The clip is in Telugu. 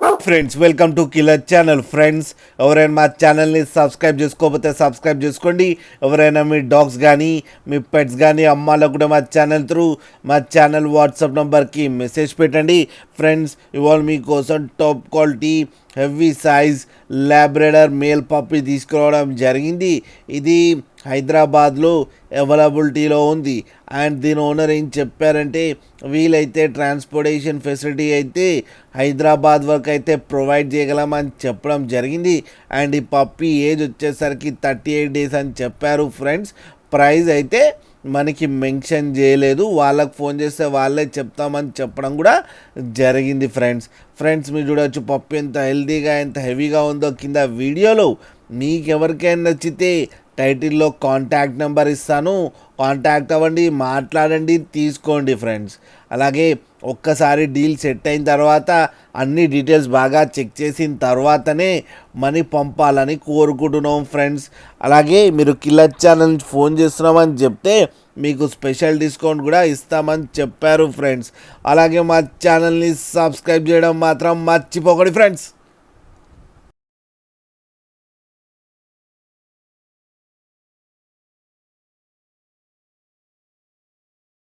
Friends welcome to killer channel. Friends ఎవరైనా మా ఛానల్ని సబ్స్క్రైబ్ చేసుకోకపోతే సబ్స్క్రైబ్ చేసుకోండి. ఎవరైనా మీ డాగ్స్ కానీ మీ పెట్స్ కానీ అమ్మాలకు కూడా మా ఛానల్ వాట్సాప్ నెంబర్కి మెసేజ్ పెట్టండి. ఫ్రెండ్స్ ఇవాళ మీకోసం top quality heavy size Labrador male puppy తీసుకురావడం జరిగింది. ఇది హైదరాబాద్లో అవైలబిలిటీలో ఉంది. అండ్ దీని ఓనర్ ఏం చెప్పారంటే వీలైతే ట్రాన్స్పోర్టేషన్ ఫెసిలిటీ అయితే హైదరాబాద్ వరకు అయితే ప్రొవైడ్ చేయగలమని చెప్పడం జరిగింది. అండ్ ఈ పప్పి ఏజ్ వచ్చేసరికి 38 days అని చెప్పారు. ఫ్రెండ్స్ ప్రైస్ అయితే మనకి మెన్షన్ చేయలేదు, వాళ్ళకి ఫోన్ చేస్తే వాళ్ళే చెప్తామని చెప్పడం కూడా జరిగింది. ఫ్రెండ్స్ మీరు చూడవచ్చు పప్పు ఎంత హెల్తీగా ఎంత హెవీగా ఉందో కింద వీడియోలో. మీకు ఎవరికైనా నచ్చితే టైటిల్లో కాంటాక్ట్ నెంబర్ ఇస్తాను, కాంటాక్ట్ అవ్వండి, మాట్లాడండి, తీసుకోండి. ఫ్రెండ్స్ అలాగే ఒక్కసారి డీల్ సెట్ అయిన తర్వాత అన్ని డీటెయిల్స్ బాగా చెక్ చేసిన తర్వాతనే మనీ పంపాలని కోరుకుంటున్నాం. ఫ్రెండ్స్ అలాగే మీరు కిల్లర్ ఛానల్ ఫోన్ చేస్తున్నామని చెప్తే మీకు స్పెషల్ డిస్కౌంట్ కూడా ఇస్తామని చెప్పారు. ఫ్రెండ్స్ అలాగే మా ఛానల్ని సబ్స్క్రైబ్ చేయడం మాత్రం మర్చిపోకండి ఫ్రెండ్స్.